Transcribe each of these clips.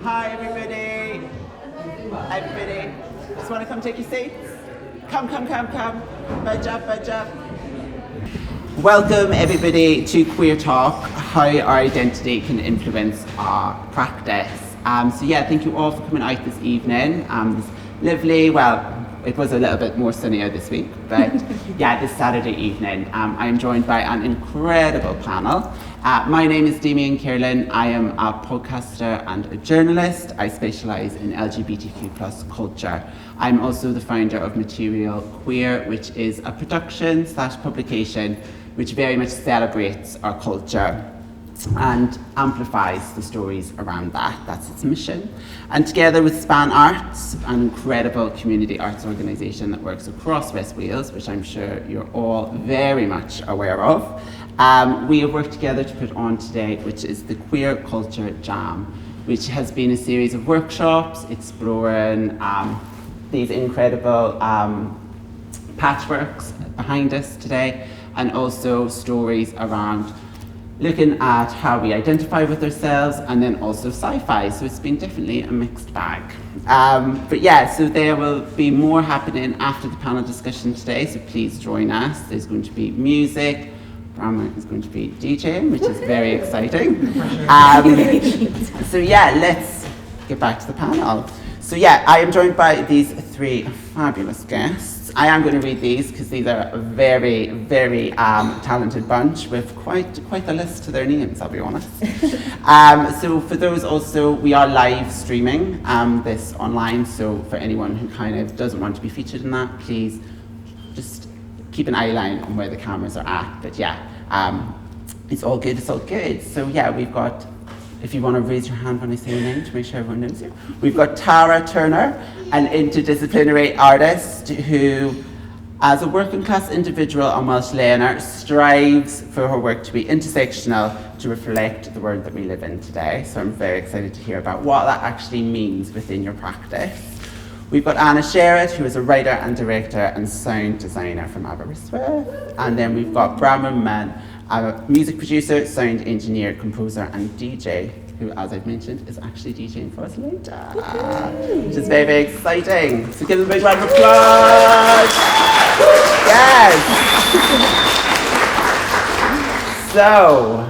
Hi, everybody. Everybody, just want to come take your seats? Come. Budge up. Welcome, everybody, to Queer Talk, how our identity can influence our practice. Thank you all for coming out this evening. It's lovely, well, it was a little bit more sunnier this week, but this Saturday evening, I'm joined by an incredible panel. My name is Damian Kerlin. I am a podcaster and a journalist. I specialise in LGBTQ+ culture. I'm also the founder of Material Queer, which is a production/publication which very much celebrates our culture and amplifies the stories around that. That's its mission. And together with Span Arts, an incredible community arts organisation that works across West Wales, which I'm sure you're all very much aware of, we have worked together to put on today, which is the Queer Culture Jam, which has been a series of workshops exploring these incredible patchworks behind us today, and also stories around looking at how we identify with ourselves, and then also sci-fi. So it's been definitely a mixed bag. So there will be more happening after the panel discussion today, so please join us. There's going to be music. Brahma is going to be DJing, which is very exciting. Let's get back to the panel. I am joined by these three fabulous guests. I am going to read these because these are a very, very talented bunch with quite a list to their names, I'll be honest. So for those also, we are live streaming this online, so for anyone who kind of doesn't want to be featured in that, please just keep an eye line on where the cameras are at. But it's all good. So we've got, if you want to raise your hand when I say your name to make sure everyone knows you. We've got Tara Turner, an interdisciplinary artist who, as a working class individual and Welsh learner, strives for her work to be intersectional to reflect the world that we live in today. So I'm very excited to hear about what that actually means within your practice. We've got Anna Sherrod, who is a writer and director and sound designer from Aberystwyth. And then we've got Brahma Mann, a music producer, sound engineer, composer, and DJ, who, as I've mentioned, is actually DJing for us later, which is very, very exciting. So give them a big round of applause. Yes. So,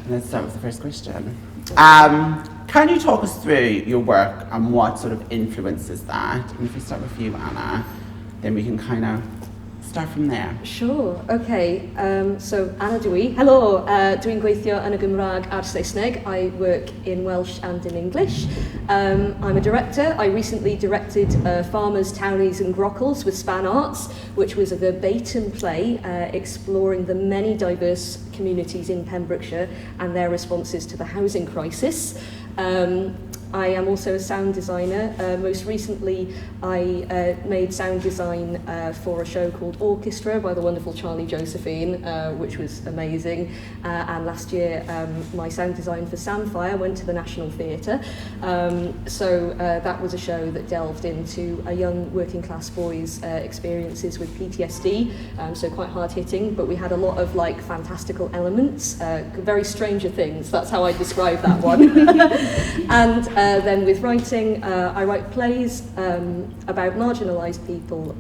let's start with the first question. Can you talk us through your work and what sort of influences that? And if we start with you, Anna, then we can kind of start from there. Sure, okay. So Anna dwi. Helo, dwi'n gweithio yn y Gymraeg a'r Saesneg. I work in Welsh and in English. I'm a director. I recently directed Farmers, Townies and Grockles with Span Arts, which was a verbatim play exploring the many diverse communities in Pembrokeshire and their responses to the housing crisis. I am also a sound designer. Most recently, I made sound design for a show called Orchestra by the wonderful Charlie Josephine, which was amazing. And last year, my sound design for Samfire went to the National Theatre. That was a show that delved into a young working class boy's experiences with PTSD, so quite hard hitting, but we had a lot of like fantastical elements, very Stranger Things, that's how I describe that one. And then with writing, I write plays about marginalised people,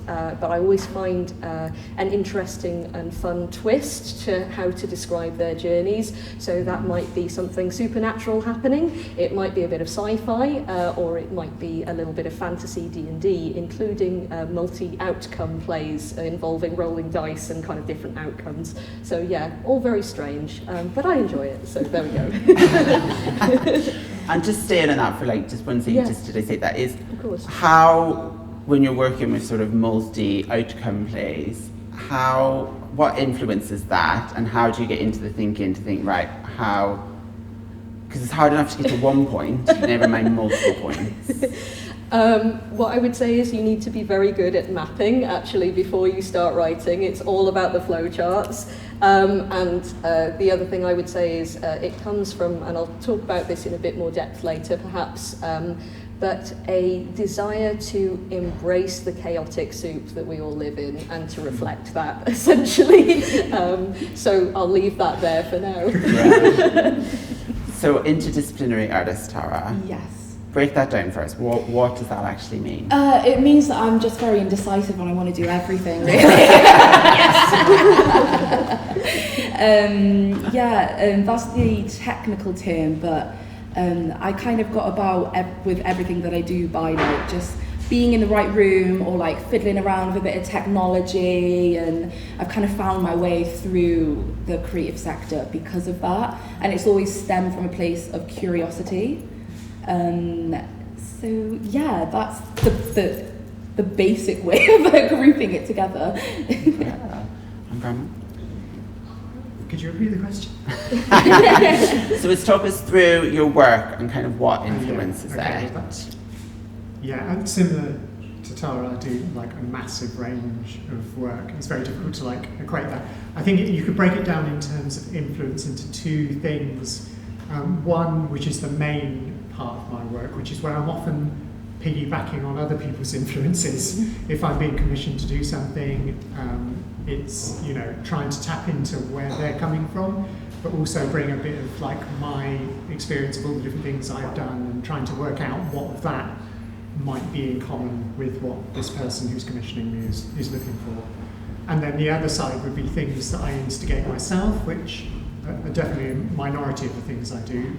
but I always find an interesting and fun twist to how to describe their journeys. So that might be something supernatural happening, it might be a bit of sci-fi, or it might be a little bit of fantasy D&D, including multi-outcome plays involving rolling dice and kind of different outcomes. So yeah, all very strange, but I enjoy it, so there we go. And just staying on that for like just one second, just did I say that is of course. How, when you're working with sort of multi-outcome plays, what influences that, and how do you get into the thinking to think, right, how, because it's hard enough to get to one point, never mind multiple points. What I would say is you need to be very good at mapping actually before you start writing. It's all about the flowcharts. The other thing I would say is it comes from, and I'll talk about this in a bit more depth later perhaps, but a desire to embrace the chaotic soup that we all live in and to reflect that, essentially. So I'll leave that there for now. Yeah. So interdisciplinary artist, Tara. Yes. Break that down for us. What does that actually mean? It means that I'm just very indecisive and I want to do everything, really. That's the technical term, but I kind of got about with everything that I do by like just being in the right room or like fiddling around with a bit of technology, and I've kind of found my way through the creative sector because of that, and it's always stemmed from a place of curiosity. So yeah, that's the basic way of grouping it together. Yeah. And Grandma? Could you repeat the question? So let's talk us through your work and kind of what influences there. Well, and similar to Tara, I do like a massive range of work. It's very difficult to like equate that. I think you could break it down in terms of influence into two things. One, which is the main part of my work, which is where I'm often piggybacking on other people's influences. If I'm being commissioned to do something, it's trying to tap into where they're coming from, but also bring a bit of like my experience of all the different things I've done and trying to work out what of that might be in common with what this person who's commissioning me is looking for. And then the other side would be things that I instigate myself, which are definitely a minority of the things I do.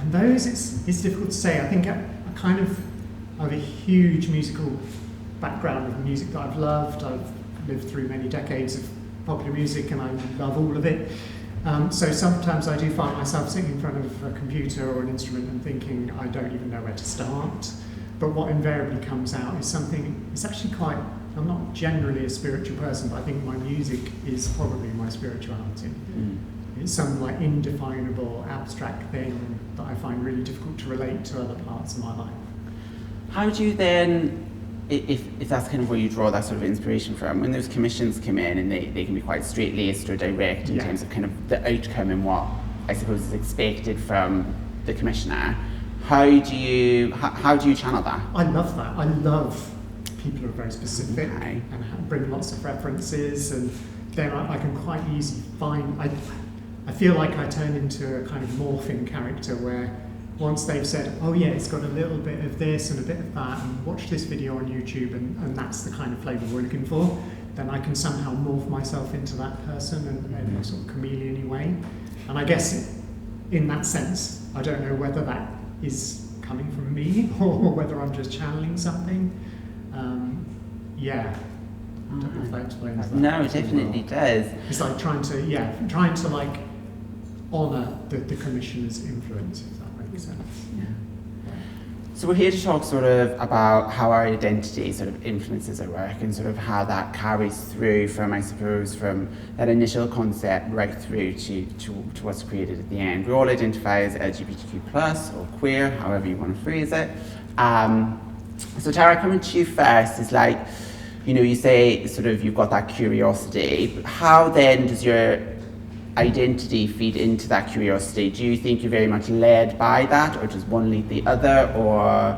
And those, it's difficult to say. I think I have a huge musical background of music that I've loved. I've lived through many decades of popular music and I love all of it. So sometimes I do find myself sitting in front of a computer or an instrument and thinking I don't even know where to start. But what invariably comes out is something, it's actually quite, I'm not generally a spiritual person, but I think my music is probably my spirituality. Mm. It's some like indefinable, abstract thing that I find really difficult to relate to other parts of my life. How do you then, if that's kind of where you draw that sort of inspiration from, when those commissions come in and they can be quite straight-laced or direct in terms of kind of the outcome and what I suppose is expected from the commissioner, how do you channel that? I love that. I love people who are very specific and bring lots of references, and then I can quite easily find, I feel like I turn into a kind of morphing character where once they've said, oh yeah, it's got a little bit of this and a bit of that, and watch this video on YouTube and that's the kind of flavour we're looking for, then I can somehow morph myself into that person in a sort of chameleon-y way. And I guess in that sense, I don't know whether that is coming from me or whether I'm just channeling something. I don't know if that explains that. No, it definitely does. It's like trying to like honour the commissioner's influence, if that makes sense. Yeah. So we're here to talk sort of about how our identity sort of influences our work and sort of how that carries through from, I suppose, from that initial concept right through to what's created at the end. We all identify as LGBTQ+ or queer, however you want to phrase it. So Tara, coming to you first is like, you say sort of you've got that curiosity, but how then does your identity feed into that curiosity? Do you think you're very much led by that, or does one lead the other, or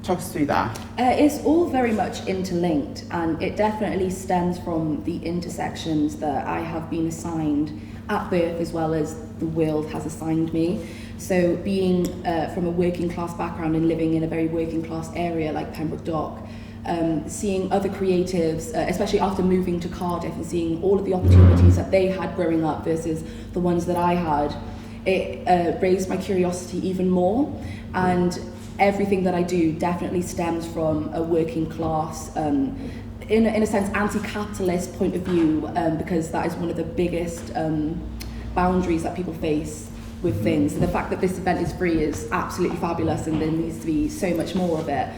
talk us through that? It's all very much interlinked, and it definitely stems from the intersections that I have been assigned at birth as well as the world has assigned me. So being from a working class background and living in a very working class area like Pembroke Dock, seeing other creatives, especially after moving to Cardiff and seeing all of the opportunities that they had growing up versus the ones that I had, it raised my curiosity even more. And everything that I do definitely stems from a working class, in a sense, anti-capitalist point of view, because that is one of the biggest boundaries that people face with things. The fact that this event is free is absolutely fabulous, and there needs to be so much more of it.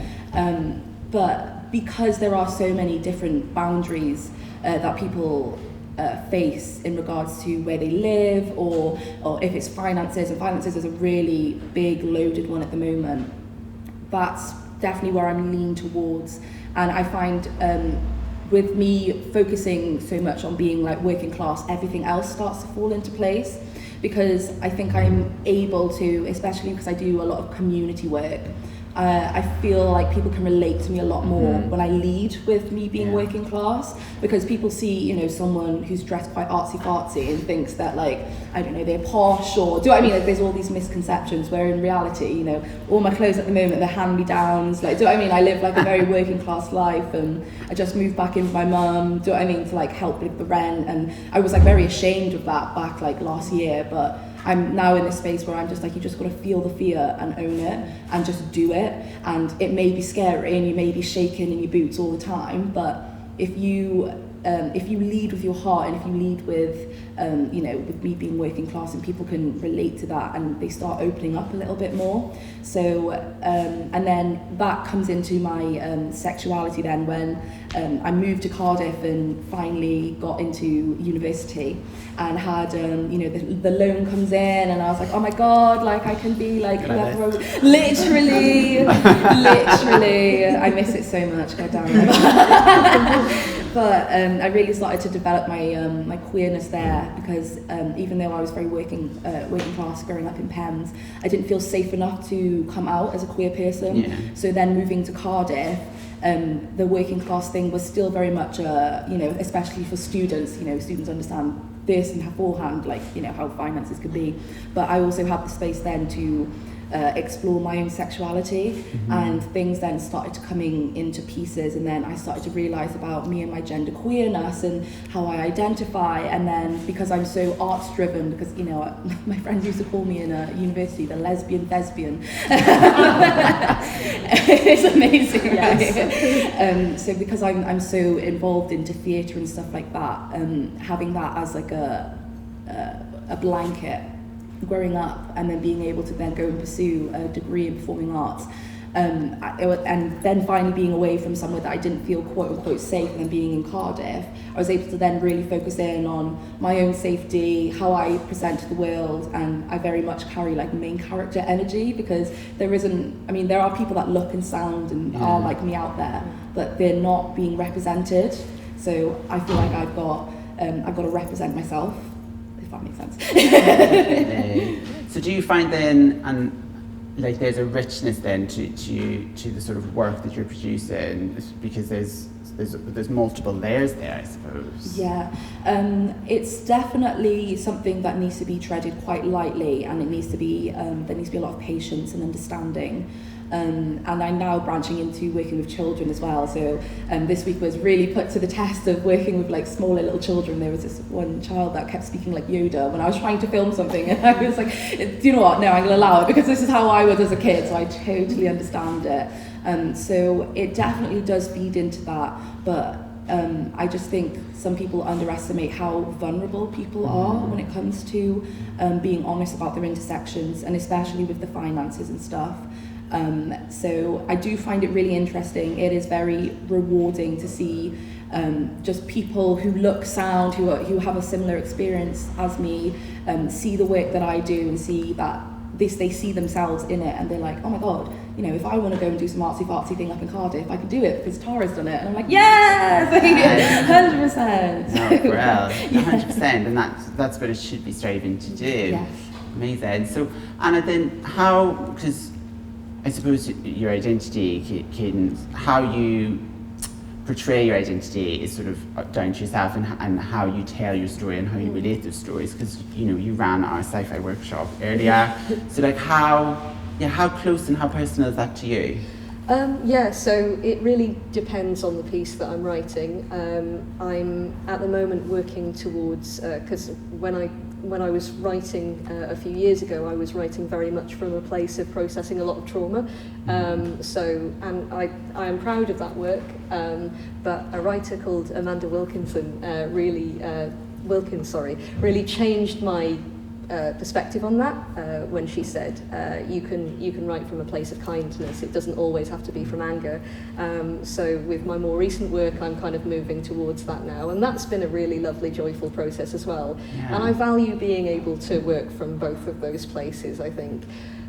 But because there are so many different boundaries that people face in regards to where they live, or if it's finances, and finances is a really big loaded one at the moment, that's definitely where I'm leaning towards. And I find with me focusing so much on being like working class, everything else starts to fall into place, because I think I'm able to, especially because I do a lot of community work, I feel like people can relate to me a lot more when I lead with me being working class, because people see, you know, someone who's dressed quite artsy-fartsy and thinks that, like, I don't know, they're posh, or, do you know what I mean? Like, there's all these misconceptions, where in reality, you know, all my clothes at the moment, they're hand-me-downs, like, do you know what I mean? I live like a very working class life, and I just moved back in with my mum, do you know what I mean, to like help with the rent, and I was like very ashamed of that back like last year, but I'm now in this space where I'm just like, you just got to feel the fear and own it and just do it. And it may be scary and you may be shaking in your boots all the time, but if you lead with your heart, and if you lead with, you know, with me being working class, and people can relate to that and they start opening up a little bit more. So, and then that comes into my sexuality then when I moved to Cardiff and finally got into university and had, you know, the loan comes in, and I was like, oh my God, like I can be like, literally, I miss it so much, God damn it. But I really started to develop my my queerness there, because even though I was very working class growing up in Pembs, I didn't feel safe enough to come out as a queer person. Yeah. So then moving to Cardiff, the working class thing was still very much, you know, especially for students, you know, students understand this and beforehand, like, you know, how finances could be. But I also had the space then to explore my own sexuality, and things then started coming into pieces, and then I started to realise about me and my gender queerness and how I identify. And then because I'm so arts driven, because, you know, my friends used to call me in university the lesbian thespian. It's amazing, right? So because I'm so involved into theatre and stuff like that, having that as like a blanket growing up, and then being able to then go and pursue a degree in performing arts, and then finally being away from somewhere that I didn't feel quote unquote safe, and then being in Cardiff, I was able to then really focus in on my own safety, how I present to the world, and I very much carry like main character energy, because there are people that look and sound and are like me out there, but they're not being represented. So I feel like I've got to represent myself, if that makes sense. So do you find then, like there's a richness then to the sort of work that you're producing, because there's multiple layers there, I suppose? Yeah, it's definitely something that needs to be treaded quite lightly, and it needs to be there needs to be a lot of patience and understanding. And I'm now branching into working with children as well. So this week was really put to the test of working with like smaller little children. There was this one child that kept speaking like Yoda when I was trying to film something, and I was like, do you know what? No, I'm going to allow it, because this is how I was as a kid. So I totally understand it. So it definitely does feed into that, but I just think some people underestimate how vulnerable people are when it comes to being honest about their intersections, and especially with the finances and stuff. So I do find it really interesting. It is very rewarding to see just people who look, sound, who have a similar experience as me, see the work that I do, and see that they see themselves in it, and they're like, oh my God, you know, if I want to go and do some artsy-fartsy thing up in Cardiff, I could do it because Tara's done it. And I'm like, yes, 100%. No, well, 100%, and that's what it should be striving to do. Yes. Amazing. So Anna, then how, because I suppose your identity, Cadence, how you portray your identity is sort of down to yourself, and how you tell your story and how you relate those stories, because, you know, you ran our sci-fi workshop earlier. So like how close and how personal is that to you? So it really depends on the piece that I'm writing. I'm at the moment working towards, because when I was writing a few years ago, I was writing very much from a place of processing a lot of trauma. And I am proud of that work, but a writer called Amanda Wilkinson really changed my perspective on that when she said you can write from a place of kindness. It doesn't always have to be from anger. So with my more recent work, I'm kind of moving towards that now, and that's been a really lovely, joyful process as well. Yeah. And I value being able to work from both of those places, I think.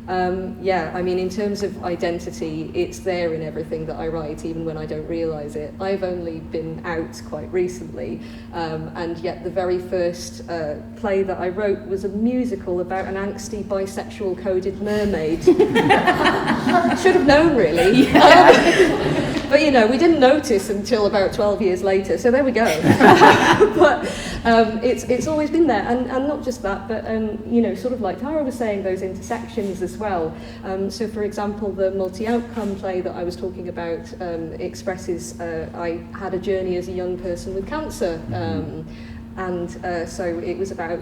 Yeah, I mean, in terms of identity, it's there in everything that I write, even when I don't realise it. I've only been out quite recently, and yet the very first play that I wrote was a musical about an angsty bisexual coded mermaid. Should have known, really. Yeah. But, you know, we didn't notice until about 12 years later, so there we go. But it's always been there, and not just that, but, you know, sort of like Tara was saying, those intersections as well. So, for example, the multi-outcome play that I was talking about expresses I had a journey as a young person with cancer. And so it was about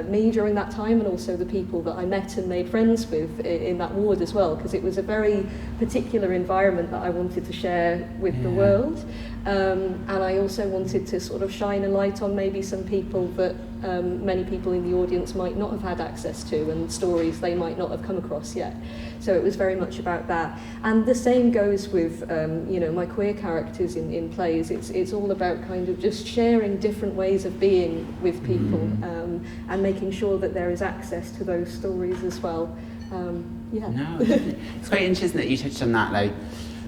me during that time, and also the people that I met and made friends with in that ward as well, because it was a very particular environment that I wanted to share with the world. And I also wanted to sort of shine a light on maybe some people that many people in the audience might not have had access to, and stories they might not have come across yet. So it was very much about that. And the same goes with, you know, my queer characters in plays. It's all about kind of just sharing different ways of being with people, and making sure that there is access to those stories as well. Yeah. No, it's quite interesting that you touched on that, like,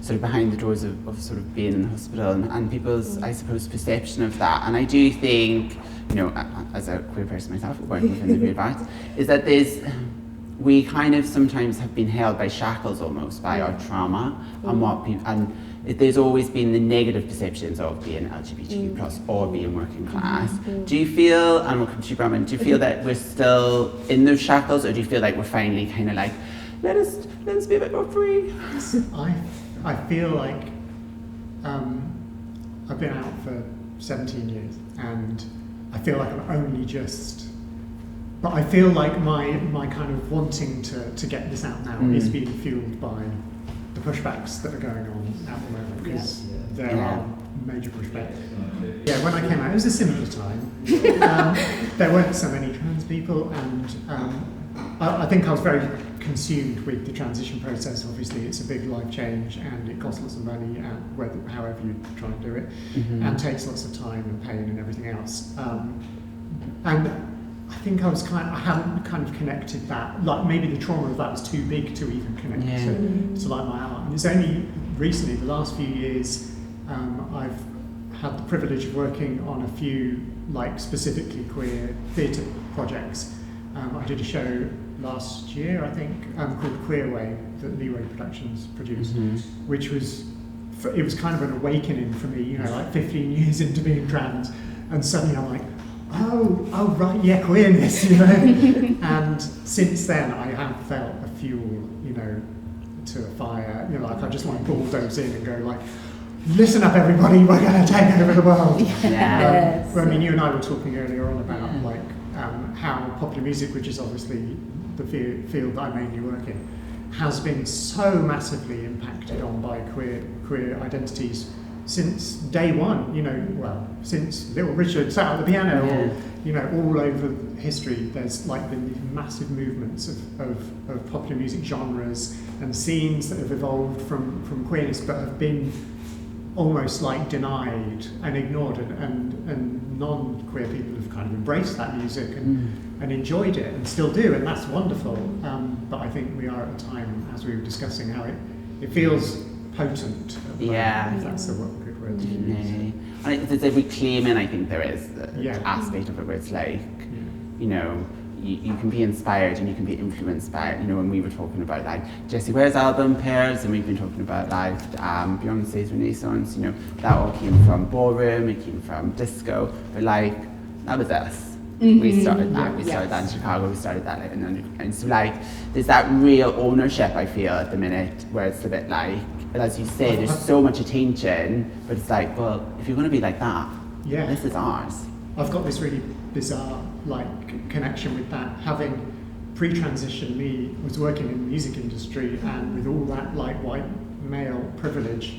sort of behind the doors of sort of being in the hospital, and people's, I suppose, perception of that. And I do think, you know, as a queer person myself, working within the queer arts, is that we kind of sometimes have been held by shackles almost by our trauma, and what people, and there's always been the negative perceptions of being LGBTQ plus or being working class. Do you feel, and we'll come to you, Bronwyn, do you feel that we're still in those shackles, or do you feel like we're finally kind of like, let us be a bit more free? I feel like I've been out for 17 years, and I feel like I'm only just, but I feel like my kind of wanting to get this out now is being fueled by the pushbacks that are going on at the moment, because there are major pushbacks. Yeah, when I came out, it was a simpler time. There weren't so many trans people, and I think I was very consumed with the transition process. Obviously, it's a big life change, and it costs lots of money, and however you try and do it, and takes lots of time and pain and everything else. And I think I hadn't kind of connected that, like maybe the trauma of that was too big to even connect to like my art. And it's only recently, the last few years, I've had the privilege of working on a few like specifically queer theatre projects. I did a show last year, I think, called Queer Way that Leeway Productions produced, which was kind of an awakening for me, you know, like 15 years into being trans, and suddenly I'm like, oh right, yeah, queerness, you know. And since then I have felt a fuel, you know, to a fire, you know, like I just want to bulldoze in and go like, listen up everybody, we're going to take over the world. Yes. I mean, you and I were talking earlier on about like how popular music, which is obviously the field that I mainly work in, has been so massively impacted on by queer identities since day one, you know, well, since Little Richard sat at the piano, or, you know, all over history, there's like been these massive movements of popular music genres and scenes that have evolved from queerness, but have been almost like denied and ignored, and non-queer people have kind of embraced that music and enjoyed it, and still do, and that's wonderful. But I think we are at a time, as we were discussing, how it feels potent. If that's a good word to use. And there's a reclaiming, I think there is, aspect of it where it's like, you know, you can be inspired and you can be influenced by it. You know, when we were talking about like Jessie Ware's album Pairs, and we've been talking about like Beyonce's Renaissance, you know, that all came from ballroom, it came from disco, but like that was us. We started that. We started that in Chicago. We started that like, and so like there's that real ownership, I feel, at the minute, where it's a bit like, as you say, there's so much attention, but it's like, well, if you're going to be like that, this is ours. I've got this really bizarre like connection with that, having pre-transition me was working in the music industry and with all that like white male privilege,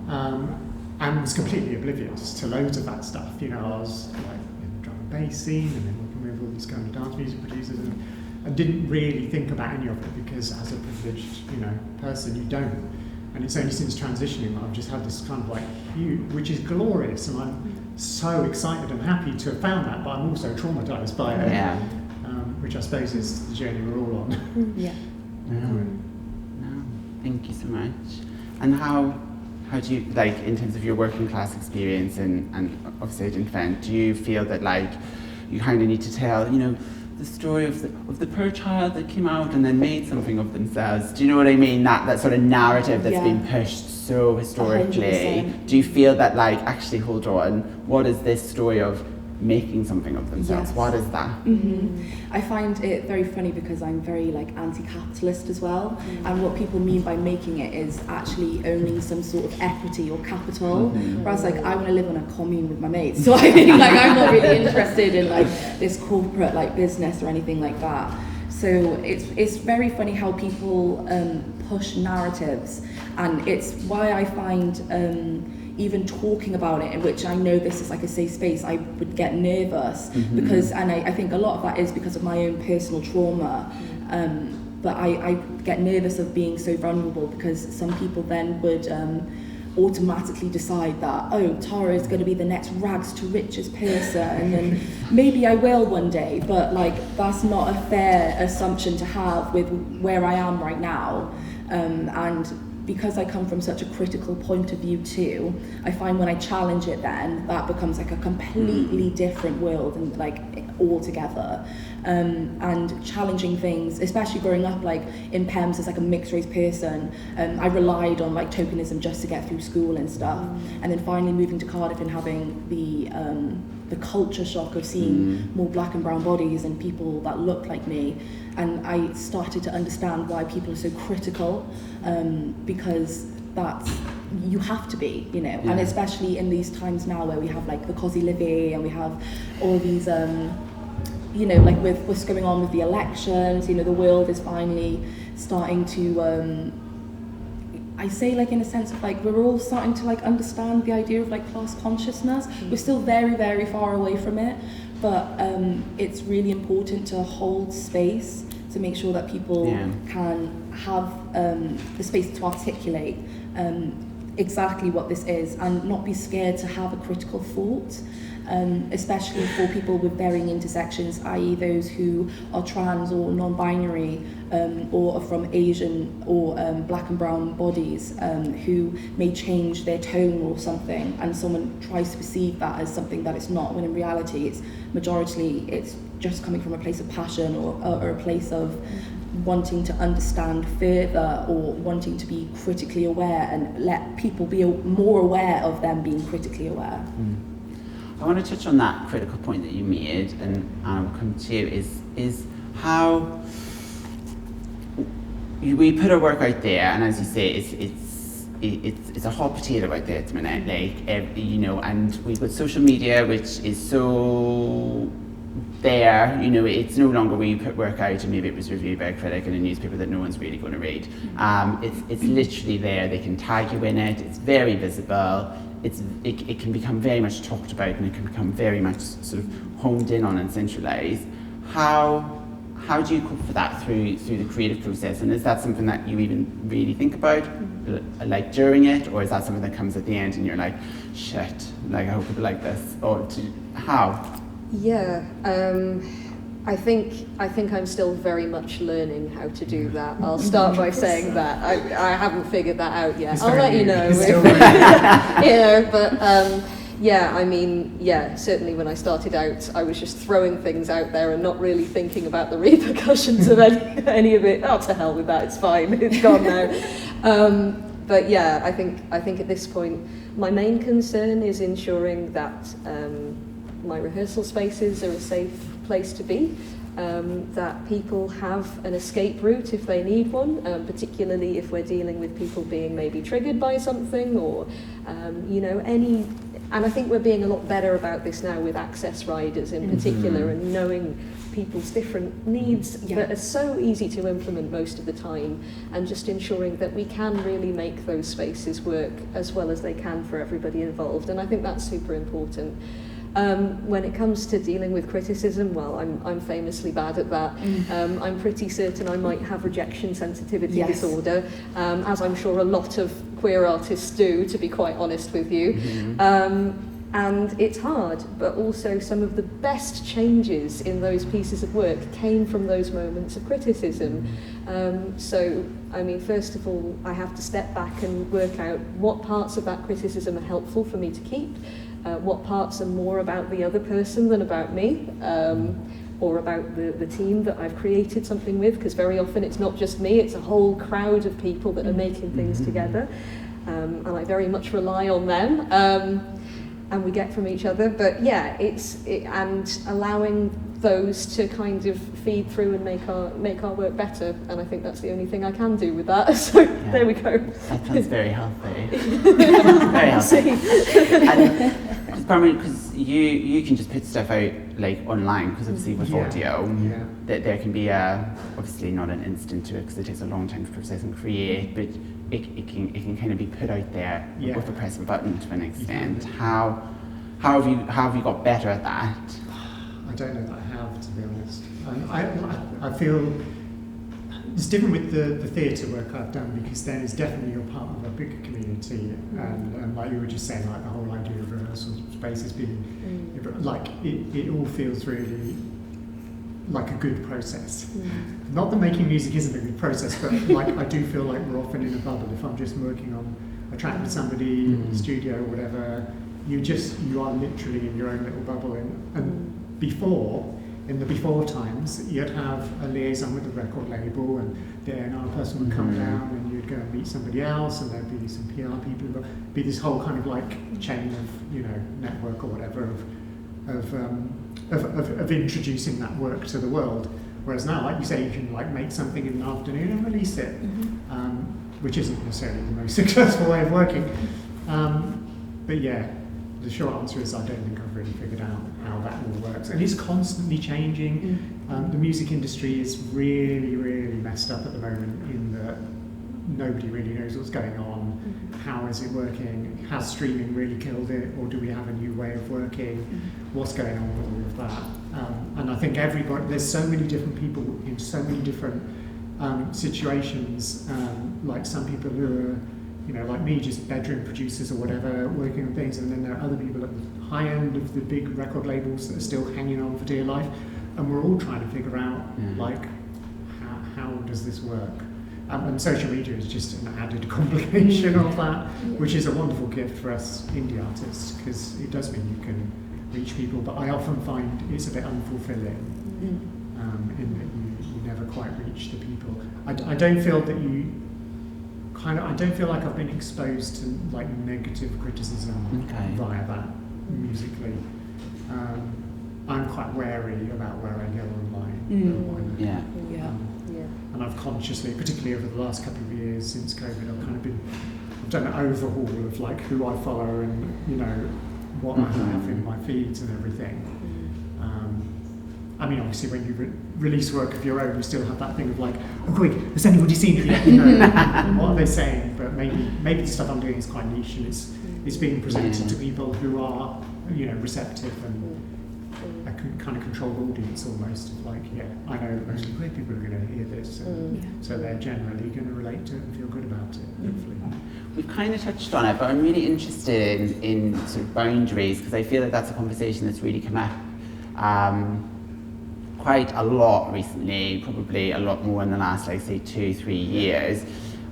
and was completely oblivious to loads of that stuff. You know, I was like in the drum and bass scene and then working with all these kind of dance music producers, and didn't really think about any of it, because as a privileged, you know, person, you don't. And it's only since transitioning that I've just had this kind of like which is glorious, and I'm so excited and happy to have found that, but I'm also traumatised by it, which I suppose is the journey we're all on. No, thank you so much. And how do you, like, in terms of your working class experience and obviously in Fenn, do you feel that, like, you kind of need to tell, you know, the story of the poor child that came out and then made something of themselves? Do you know what I mean? That sort of narrative that's been pushed so historically. 100%. Do you feel that, like, actually, hold on, what is this story of making something of themselves? Yes. What is that? I find it very funny because I'm very like anti-capitalist as well, and what people mean by making it is actually owning some sort of equity or capital. Whereas like I want to live on a commune with my mates, so I think like I'm not really interested in like this corporate like business or anything like that. So it's very funny how people push narratives, and it's why I find even talking about it, in which I know this is like a safe space, I would get nervous because, and I think a lot of that is because of my own personal trauma, but I get nervous of being so vulnerable because some people then would automatically decide that, oh, Tara is going to be the next rags to riches person, and then maybe I will one day, but like that's not a fair assumption to have with where I am right now, and because I come from such a critical point of view too, I find when I challenge it then, that becomes like a completely different world and like altogether. And challenging things, especially growing up like in PEMS as like a mixed race person, I relied on like tokenism just to get through school and stuff. And then finally moving to Cardiff and having the culture shock of seeing more black and brown bodies and people that look like me. And I started to understand why people are so critical, because that's, you have to be, you know, and especially in these times now where we have like the Cosy Livy and we have all these, you know, like with what's going on with the elections, you know, the world is finally starting to, I say like in a sense of like, we're all starting to like understand the idea of like class consciousness. We're still very, very far away from it, but it's really important to hold space to make sure that people can have the space to articulate exactly what this is and not be scared to have a critical thought, especially for people with varying intersections, i.e. those who are trans or non-binary or are from Asian or black and brown bodies who may change their tone or something, and someone tries to perceive that as something that it's not, when in reality it's majority, it's just coming from a place of passion or a place of wanting to understand further or wanting to be critically aware and let people be more aware of them being critically aware. I want to touch on that critical point that you made, and I'll come to you, is how we put our work out there, and as you say, it's a hot potato out there at the minute, like, you know, and we've got social media, which is so there, you know, it's no longer where you put work out and maybe it was reviewed by a critic in a newspaper that no one's really going to read. It's literally there, they can tag you in it, it's very visible, it can become very much talked about, and it can become very much sort of honed in on and centralised. How do you cope for that through the creative process, and is that something that you even really think about, like during it, or is that something that comes at the end and you're like, shit, like I hope people like this, or how? Yeah, I think I'm still very much learning how to do that. I'll start by saying that I haven't figured that out yet. I'll let you know. You know, but yeah, I mean, yeah, certainly when I started out, I was just throwing things out there and not really thinking about the repercussions of any of it. Oh, to hell with that, it's fine, it's gone now. But yeah, I think at this point, my main concern is ensuring that my rehearsal spaces are a safe place to be, that people have an escape route if they need one, particularly if we're dealing with people being maybe triggered by something or, you know, any. And I think we're being a lot better about this now with access riders in particular, and knowing people's different needs that are so easy to implement most of the time, and just ensuring that we can really make those spaces work as well as they can for everybody involved. And I think that's super important. When it comes to dealing with criticism, well, I'm famously bad at that. I'm pretty certain I might have rejection sensitivity disorder, as I'm sure a lot of queer artists do, to be quite honest with you. And it's hard, but also some of the best changes in those pieces of work came from those moments of criticism. So, I mean, first of all, I have to step back and work out what parts of that criticism are helpful for me to keep, what parts are more about the other person than about me, or about the team that I've created something with, because very often it's not just me, it's a whole crowd of people that are making things together. And I very much rely on them. And we get from each other, but yeah, and allowing those to kind of feed through and make our work better, and I think that's the only thing I can do with that. So yeah. There we go. That sounds very healthy. Very healthy. And probably because you can just put stuff out like online, because obviously with audio, that there can be obviously not an instant to it because it takes a long time to process and create, but it can kind of be put out there with a press of a button to an extent. How have you got better at that? I don't know that I have, to be honest. I feel it's different with the theatre work I've done, because then it's definitely you're part of a bigger community, and like you were just saying, like the whole idea of rehearsal spaces being like it all feels really like a good process. Not that making music isn't a good process, but like I do feel like we're often in a bubble. If I'm just working on a track with somebody in the studio or whatever, you are literally in your own little bubble. And before, in the before times, you'd have a liaison with the record label, and the A&R person would come down, and you'd go and meet somebody else, and there'd be some PR people. There'd be this whole kind of like chain of network or whatever of introducing that work to the world. Whereas now, like you say, you can like make something in an afternoon and release it, which isn't necessarily the most successful way of working. But yeah, the short answer is I don't think I've really figured out how that all works. And it's constantly changing. The music industry is really, really messed up at the moment in that nobody really knows what's going on. How is it working? Has streaming really killed it, or do we have a new way of working? What's going on with all of that? And I think there's so many different people in so many different situations. Like some people who are, like me, just bedroom producers or whatever, working on things, and then there are other people at the high end of the big record labels that are still hanging on for dear life, and we're all trying to figure out like how does this work. And social media is just an added complication of that, which is a wonderful gift for us indie artists, because it does mean you can reach people, but I often find it's a bit unfulfilling in that you never quite reach the people. I don't feel that I don't feel like I've been exposed to like negative criticism via that musically. I'm quite wary about where I go online. And I've consciously, particularly over the last couple of years since COVID, I've done an overhaul of like who I follow and what I have in my feeds and everything. I mean, obviously, when you release work of your own, you still have that thing of like, oh, quick, has anybody seen it yet? What are they saying? But maybe the stuff I'm doing is quite niche, and it's being presented to people who are receptive and a kind of controlled audience almost. Of like, I know that most queer people are going to hear this, so they're generally going to relate to it and feel good about it. Hopefully. We've kind of touched on it, but I'm really interested in sort of boundaries, because I feel like that's a conversation that's really come up quite a lot recently, probably a lot more in the last, like, say, 2-3 years.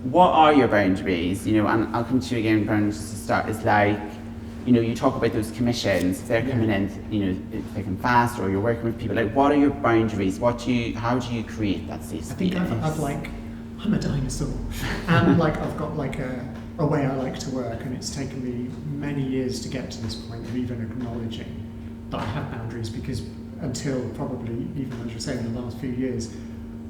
What are your boundaries? And I'll come to you again, Brian, just to start. It's like, you talk about those commissions. If they're coming in, thick and fast, or you're working with people. Like, what are your boundaries? How do you create that safe space? I think I'm a dinosaur, and like I've got like a way I like to work, and it's taken me many years to get to this point of even acknowledging that I have boundaries, because until probably, even as you're saying, in the last few years,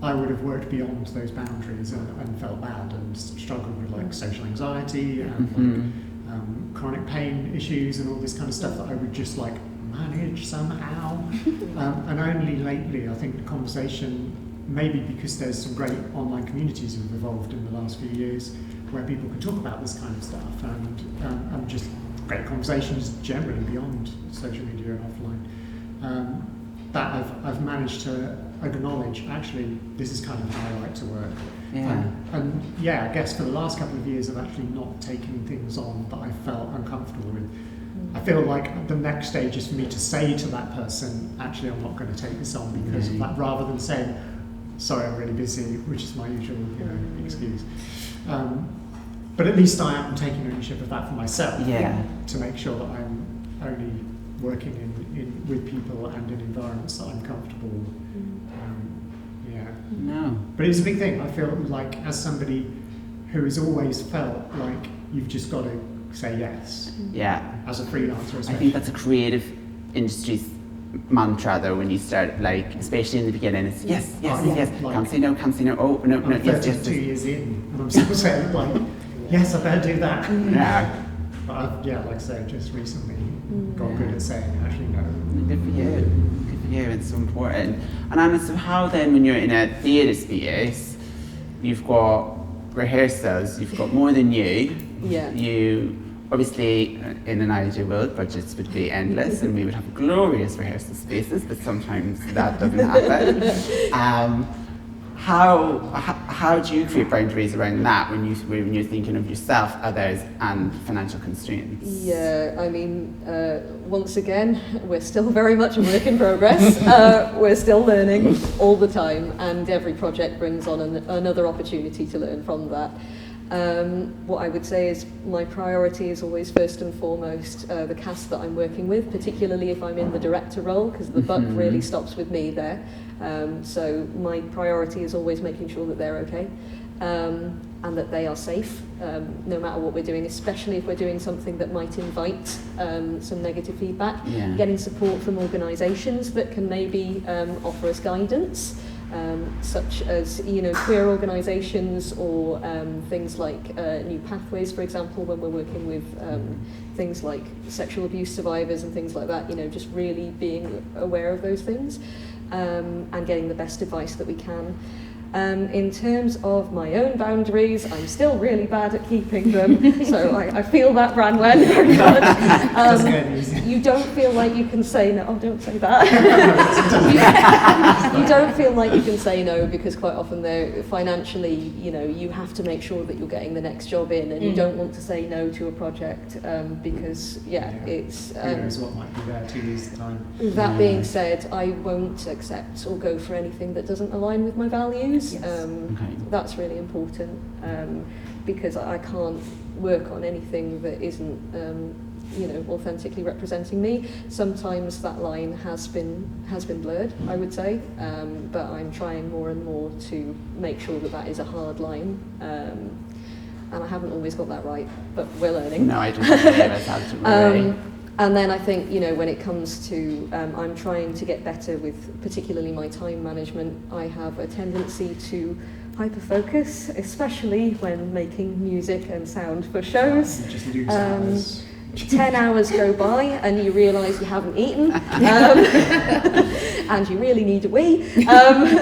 I would have worked beyond those boundaries and felt bad and struggled with like social anxiety and like chronic pain issues and all this kind of stuff that I would just like manage somehow. And only lately, I think the conversation, maybe because there's some great online communities that have evolved in the last few years where people can talk about this kind of stuff, and just great conversations generally beyond social media and offline. That I've managed to acknowledge, actually, this is kind of how I like to work. And I guess for the last couple of years I've actually not taken things on that I felt uncomfortable with. I feel like the next stage is for me to say to that person, actually, I'm not going to take this on because of that, rather than saying, sorry, I'm really busy, which is my usual, excuse. But at least I am taking ownership of that for myself, to make sure that I'm only working with people and in environments that I'm comfortable. No. But it's a big thing. I feel like, as somebody who has always felt like you've just got to say yes. Yeah. As a freelancer, especially. I think that's a creative industry's mantra, though, when you start, like, especially in the beginning, it's yes. Like, can't say no. Oh, no, I'm yes. 32 years in, and I'm still saying, like, yes, I better do that. Yeah. But I've, like I say, just recently got good at saying, actually, no. Good for you. It's so important. And Anna, so how then, when you're in a theatre space, you've got rehearsals, you've got more than you. Yeah. You, obviously, in an ideal world, budgets would be endless and we would have glorious rehearsal spaces, but sometimes that doesn't happen. How do you create boundaries around that when you're thinking of yourself, others, and financial constraints? Yeah, I mean, once again, we're still very much a work in progress. We're still learning all the time, and every project brings on another opportunity to learn from that. What I would say is my priority is always first and foremost the cast that I'm working with, particularly if I'm in the director role, because the buck really stops with me there. So my priority is always making sure that they're okay and that they are safe, no matter what we're doing, especially if we're doing something that might invite some negative feedback. Getting support from organisations that can maybe offer us guidance. Such as queer organisations or things like New Pathways, for example, when we're working with things like sexual abuse survivors and things like that, just really being aware of those things and getting the best advice that we can. In terms of my own boundaries, I'm still really bad at keeping them, so I feel that, Branwen, very much. You don't feel like you can say no. Oh, don't say that. You don't feel like you can say no because quite often they're financially, you have to make sure that you're getting the next job in, and you don't want to say no to a project because, it's... Who knows what might be there 2 years' time. That being said, I won't accept or go for anything that doesn't align with my values. That's really important because I can't work on anything that isn't authentically representing me. Sometimes that line has been blurred, I would say, but I'm trying more and more to make sure that is a hard line. And I haven't always got that right, but we're learning. No, I don't think that's absolutely And then I think, when it comes to, I'm trying to get better with particularly my time management. I have a tendency to hyper-focus, especially when making music and sound for shows. Just lose hours. 10 hours go by and you realise you haven't eaten and you really need a wee,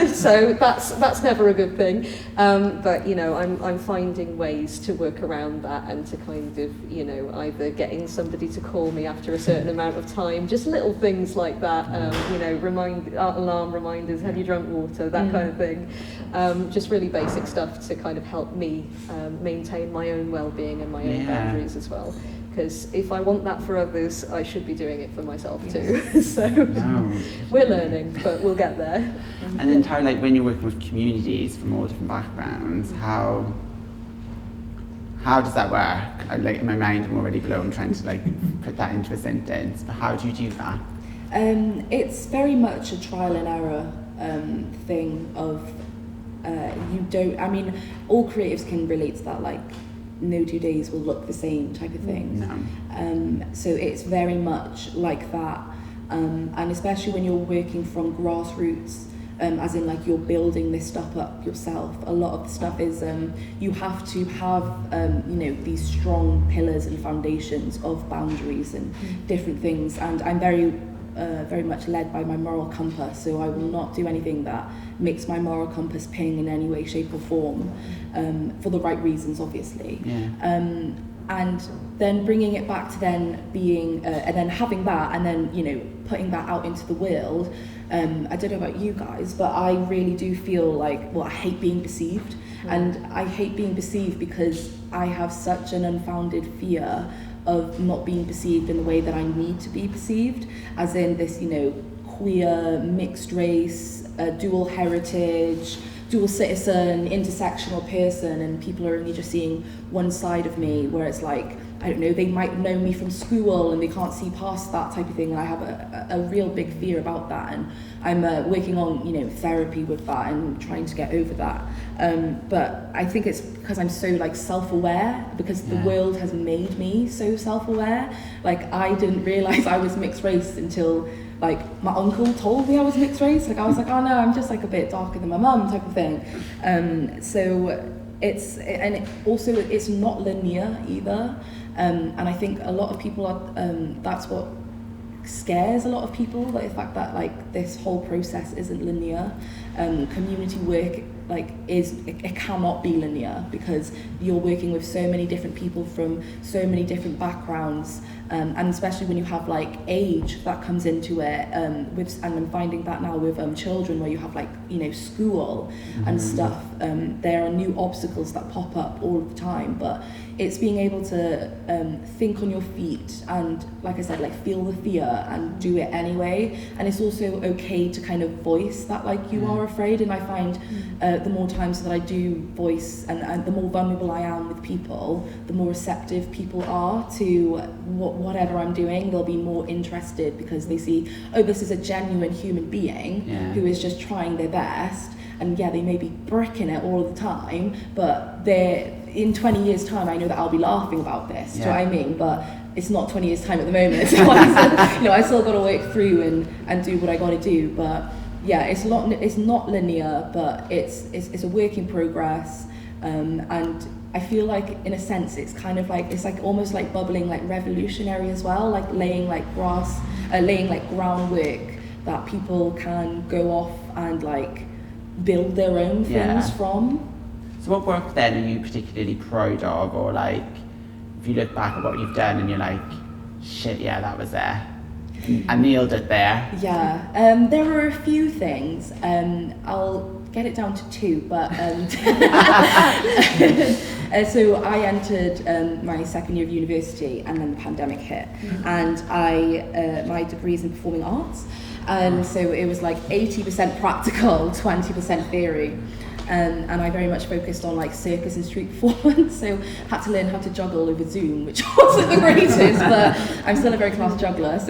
so that's never a good thing, but I'm finding ways to work around that and to kind of either getting somebody to call me after a certain amount of time, just little things like that, alarm reminders, have you drunk water, that kind of thing, just really basic stuff to kind of help me maintain my own well-being and my own boundaries as well. Because if I want that for others, I should be doing it for myself too. So we're learning, but we'll get there. And then, Tara, like when you're working with communities from all different backgrounds, how does that work? Like in my mind, I'm already blown trying to put that into a sentence. But how do you do that? It's very much a trial and error thing of all creatives can relate to that, no 2 days will look the same type of thing. No. So it's very much like that, and especially when you're working from grassroots, as in you're building this stuff up yourself. A lot of the stuff is you have to have these strong pillars and foundations of boundaries and different things. And I'm very much led by my moral compass, so I will not do anything that makes my moral compass ping in any way, shape or form, for the right reasons, obviously. And then bringing it back to then being, and then having that, and then, putting that out into the world. I don't know about you guys, but I really do feel I hate being perceived. And I hate being perceived because I have such an unfounded fear of not being perceived in the way that I need to be perceived, as in this, you know, queer, mixed race, dual heritage, dual citizen, intersectional person, and people are only just seeing one side of me, where it's like, I don't know, they might know me from school and they can't see past that type of thing, and I have a real big fear about that, and I'm working on, you know, therapy with that and trying to get over that. But I think it's because I'm so like self-aware, because the world has made me so self-aware. Like, I didn't realise I was mixed race until like my uncle told me I was mixed race. Like, I was like, oh no, I'm just like a bit darker than my mum type of thing. So it's not linear either. And I think a lot of people are, that's what scares a lot of people, like the fact that like this whole process isn't linear. Community work, like, it cannot be linear, because you're working with so many different people from so many different backgrounds, and especially when you have like age that comes into it, and I'm finding that now with children, where you have like, you know, school and stuff. There are new obstacles that pop up all the time, but it's being able to think on your feet and, like I said, like feel the fear and do it anyway. And it's also okay to kind of voice that like you are afraid. And I find the more times that I do voice and the more vulnerable I am with people, the more receptive people are to whatever I'm doing. They'll be more interested because they see, oh, this is a genuine human being who is just trying their best. And yeah, they may be bricking it all the time, but in 20 years' time, I know that I'll be laughing about this. Do you know what I mean? But it's not 20 years' time at the moment. So I still got to work through and do what I got to do. But yeah, it's not linear, but it's a work in progress. And I feel like, in a sense, it's kind of like, it's like almost like bubbling, like revolutionary as well, like laying like groundwork that people can go off and like build their own things from. So what work then are you particularly proud of, or like, if you look back at what you've done and you're like, shit, yeah, that was there, I nailed it there? Yeah, there were a few things. I'll get it down to two, but so I entered my second year of university, and then the pandemic hit, and my degree is in performing arts. And so it was like 80% practical, 20% theory. And I very much focused on like circus and street performance, so had to learn how to juggle over Zoom, which wasn't the greatest, but I'm still a very class juggler.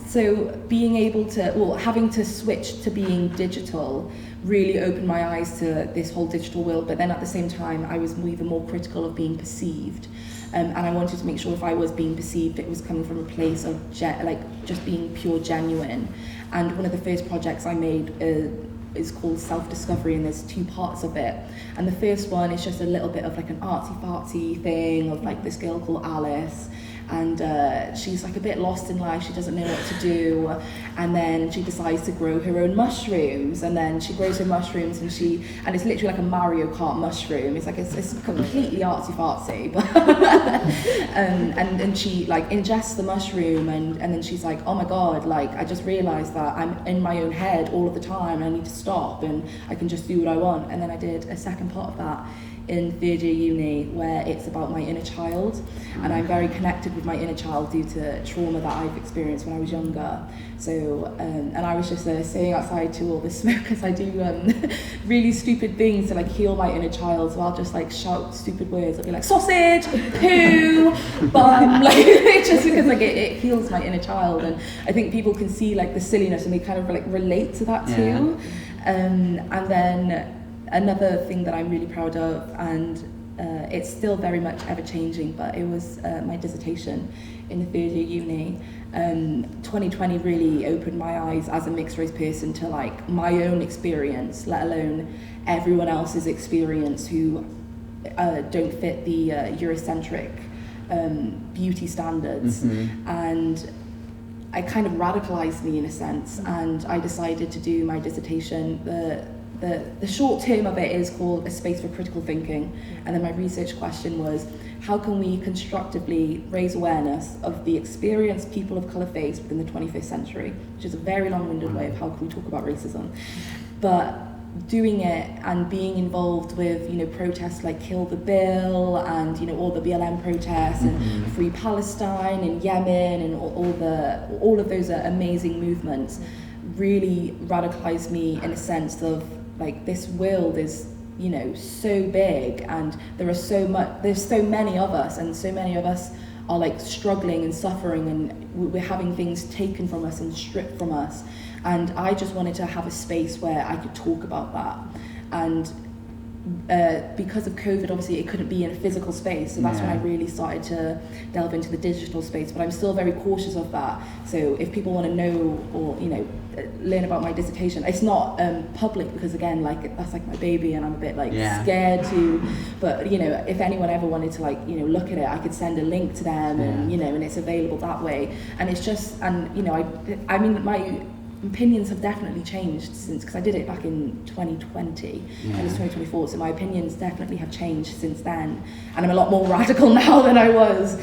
So being able to, having to switch to being digital really opened my eyes to this whole digital world, but then at the same time I was even more critical of being perceived. And I wanted to make sure if I was being perceived, it was coming from a place of just being pure genuine. And one of the first projects I made is called Self-Discovery, and there's two parts of it. And the first one is just a little bit of like an artsy-fartsy thing of like this girl called Alice, and she's like a bit lost in life, she doesn't know what to do, and then she decides to grow her own mushrooms, and then she grows her mushrooms, and it's literally like a Mario Kart mushroom. It's like it's completely artsy-fartsy, but and she like ingests the mushroom, and then she's like, oh my god, like I just realized that I'm in my own head all of the time, and I need to stop, and I can just do what I want. And then I did a second part of that in third year uni, where it's about my inner child, and I'm very connected with my inner child due to trauma that I've experienced when I was younger. So and I was just sitting outside to all this smoke, as I do really stupid things to like heal my inner child. So I'll just like shout stupid words. I'll be like sausage, poo, bum, like just because like it heals my inner child. And I think people can see like the silliness, and they kind of like relate to that too. And then another thing that I'm really proud of, and it's still very much ever changing, but it was my dissertation in the third year uni. 2020 really opened my eyes as a mixed race person to like my own experience, let alone everyone else's experience who don't fit the Eurocentric beauty standards. And it kind of radicalized me in a sense, and I decided to do my dissertation. The short term of it is called A Space for Critical Thinking, and then my research question was, how can we constructively raise awareness of the experience people of colour face within the 21st century, which is a very long-winded way of how can we talk about racism. But doing it and being involved with, you know, protests like Kill the Bill and, you know, all the BLM protests and Free Palestine and Yemen and all of those amazing movements really radicalized me in a sense of like, this world is, you know, so big, and there's so many of us, and so many of us are like struggling and suffering, and we're having things taken from us and stripped from us. And I just wanted to have a space where I could talk about that. And because of COVID, obviously it couldn't be in a physical space, so that's when I really started to delve into the digital space. But I'm still very cautious of that. So if people want to know, or you know, learn about my dissertation, it's not public, because again, like, that's like my baby, and I'm a bit like scared to. But you know, if anyone ever wanted to, like, you know, look at it, I could send a link to them, and you know, and it's available that way. And it's just, and you know, I mean, my opinions have definitely changed since, because I did it back in 2020 and it's 2024, so my opinions definitely have changed since then, and I'm a lot more radical now than I was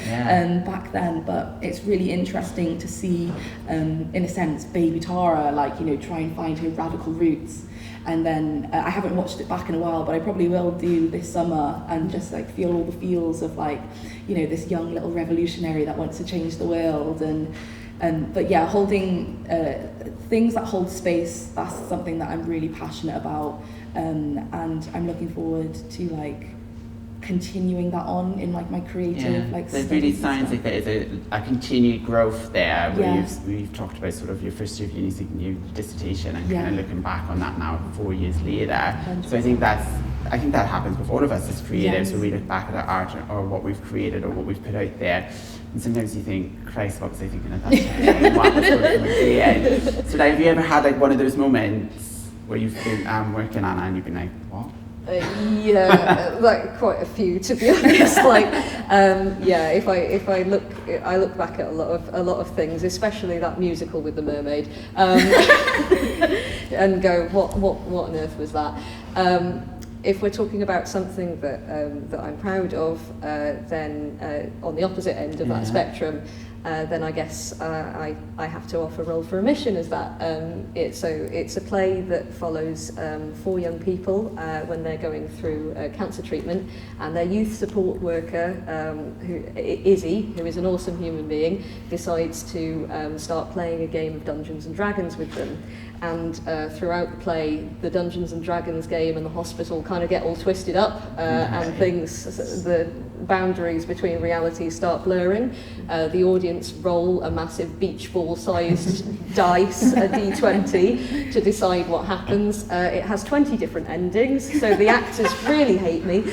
back then. But it's really interesting to see, in a sense, baby Tara, like, you know, try and find her radical roots. And then I haven't watched it back in a while, but I probably will do this summer, and just like feel all the feels of, like, you know, this young little revolutionary that wants to change the world. But yeah, holding things that hold space, that's something that I'm really passionate about, and I'm looking forward to like continuing that on in like my creative like. It really sounds like there is a continued growth there, where we've talked about sort of your first year of uni, your dissertation, and kind of looking back on that now 4 years later. 100%. So I think that happens with all of us as creatives, when we look back at our art or what we've created or what we've put out there. And sometimes you think, Christ, what was I thinking at that time? What was going to the end? So have you ever had like one of those moments where you've been working on it and you've been like, what? Like quite a few, to be honest. Like, if I look back at a lot of things, especially that musical with the mermaid, and go, what on earth was that? If we're talking about something that I'm proud of, then on the opposite end of that spectrum, then I guess I have to offer Roll for a Mission as that. It's a play that follows 4 young people when they're going through cancer treatment, and their youth support worker, Izzy, who is an awesome human being, decides to start playing a game of Dungeons and Dragons with them. And throughout the play, the Dungeons and Dragons game and the hospital kind of get all twisted up, and the boundaries between realities start blurring. The audience roll a massive beach ball-sized dice, a D20, to decide what happens. It has 20 different endings, so the actors really hate me.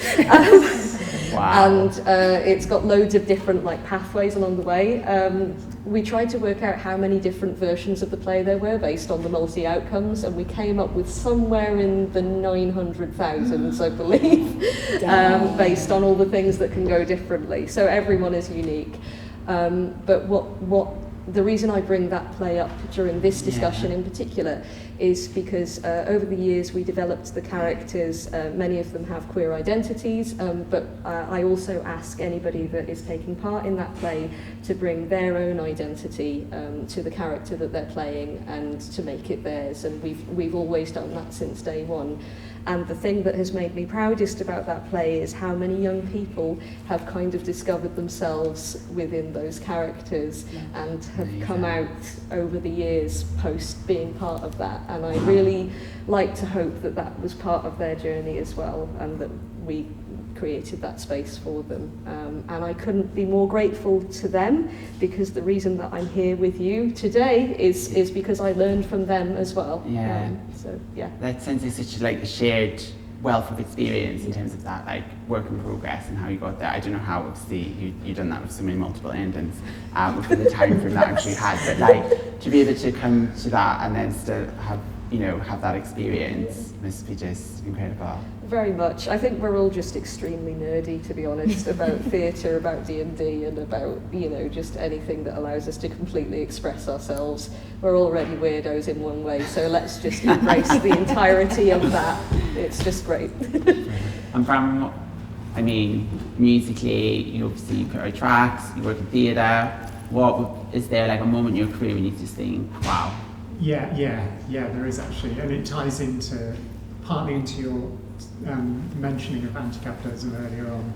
And it's got loads of different like pathways along the way. We tried to work out how many different versions of the play there were based on the multi-outcomes, and we came up with somewhere in the 900,000s, I believe, based on all the things that can go differently. So everyone is unique. But what the reason I bring that play up during this discussion in particular is because over the years we developed the characters. Many of them have queer identities, but I also ask anybody that is taking part in that play to bring their own identity to the character that they're playing and to make it theirs, and we've always done that since day one. And the thing that has made me proudest about that play is how many young people have kind of discovered themselves within those characters and have come out over the years post being part of that. And I really like to hope that that was part of their journey as well, and that we created that space for them. And I couldn't be more grateful to them, because the reason that I'm here with you today is because I learned from them as well. That sense is such like a shared wealth of experience in terms of that like work in progress and how you got there. I don't know how obviously you've done that with so many multiple endings within the time frame that actually had, but like to be able to come to that and then still have that experience must be just incredible. Very much. I think we're all just extremely nerdy, to be honest, about theatre, about D&D, and about, just anything that allows us to completely express ourselves. We're already weirdos in one way, so let's just embrace the entirety of that. It's just great. And from, musically, obviously you put out tracks, you work in theatre. Is there like a moment in your career when you just think, wow? Yeah, there is actually, and it ties into partly into your mentioning of anti-capitalism earlier on,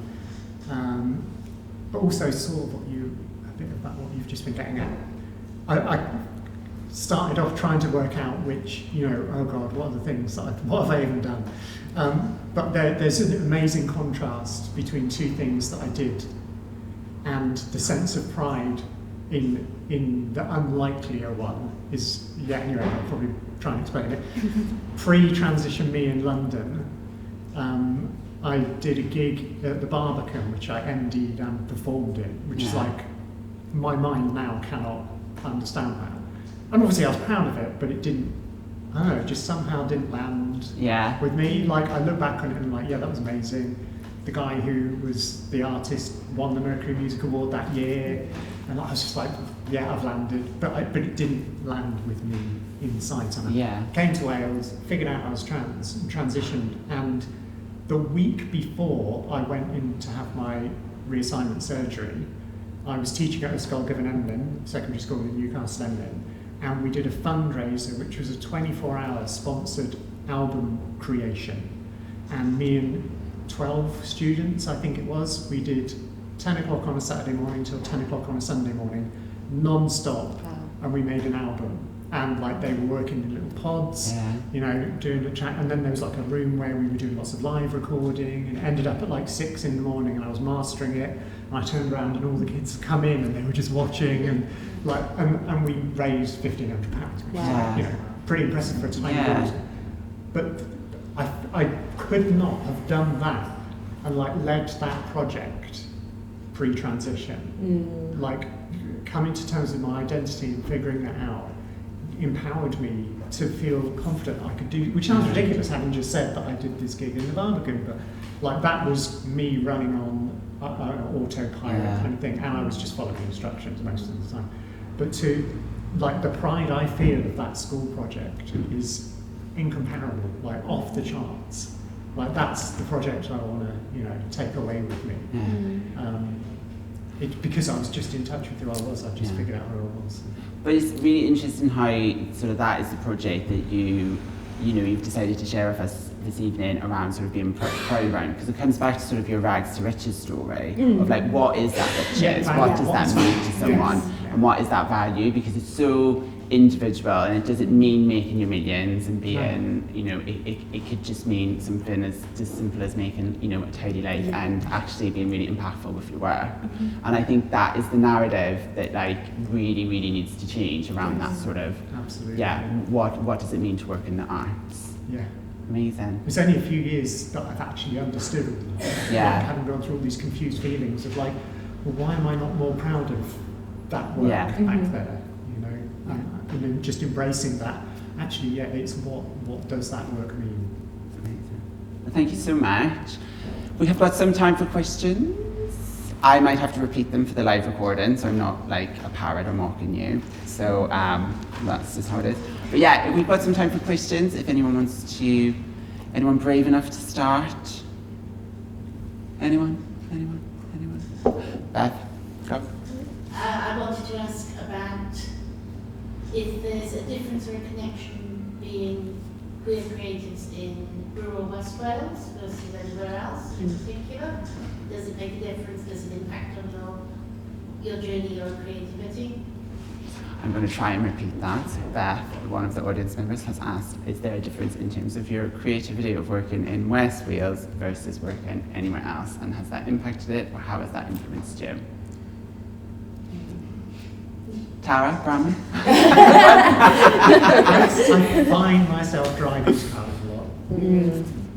but also saw a bit about what you've just been getting at. I started off trying to work out which, oh God, what are the things what have I even done? But there's an amazing contrast between two things that I did, and the sense of pride in the unlikelier one is, anyway, I'll probably try and explain it. Pre-transition me in London, I did a gig at the Barbican, which I MD'd and performed in, which is like, my mind now cannot understand that. And obviously I was proud of it, but it didn't, I don't know, it just somehow didn't land with me. Like, I look back on it and I'm like, that was amazing. The guy who was the artist won the Mercury Music Award that year, and I was just like, I've landed. But it didn't land with me inside somehow. Came to Wales, figured out I was trans, and transitioned, and the week before I went in to have my reassignment surgery, I was teaching at a school given Emlyn, secondary school in Newcastle Emlyn, and we did a fundraiser which was a 24-hour sponsored album creation. And me and 12 students, I think it was, we did 10 o'clock on a Saturday morning till 10 o'clock on a Sunday morning, non-stop, and we made an album. And like, they were working in little pods, doing the track, and then there was like a room where we were doing lots of live recording, and it ended up at like 6 in the morning, and I was mastering it, and I turned around and all the kids had come in and they were just watching, and like, and we raised £1,500, which is pretty impressive for a tiny group. But I could not have done that and like led that project pre-transition. Like, coming to terms with my identity and figuring that out empowered me to feel confident I could do, which sounds ridiculous having just said that I did this gig in the Barbican, but like, that was me running on autopilot kind of thing, and I was just following instructions most of the time. But the pride I feel of that school project is incomparable, like off the charts. Like, that's the project I want to, take away with me. Because I was just in touch with who I was, I just figured out who I was. But it's really interesting how sort of that is the project that you've decided to share with us this evening around sort of being proud around, because it comes back to sort of your rags to riches story of like, what is that riches? What does that mean to someone? And what is that value? Because it's so individual, and it doesn't mean making your millions and being, it could just mean something as simple as making, a tidy life and actually being really impactful with your work. And I think that is the narrative that like really, really needs to change around that sort of, what does it mean to work in the arts? Amazing. It's only a few years that I've actually understood all that. Like, having gone through all these confused feelings of like, well, why am I not more proud of that work back there? And then just embracing that. Actually, it's what does that work mean? Amazing. Well, thank you so much. We have got some time for questions. I might have to repeat them for the live recording, so I'm not like a parrot or mocking you. So that's just how it is. But we've got some time for questions. If anyone wants to, anyone brave enough to start? Anyone? Beth, go. I wanted to ask about if there's a difference or a connection being queer creatives in rural West Wales versus anywhere else in particular. Does it make a difference? Does it impact on your journey or creativity? I'm going to try and repeat that. Beth, one of the audience members, has asked, is there a difference in terms of your creativity of working in West Wales versus working anywhere else? And has that impacted it, or how has that influenced you? Tara, Brahman? I find myself driving to Cardiff a lot,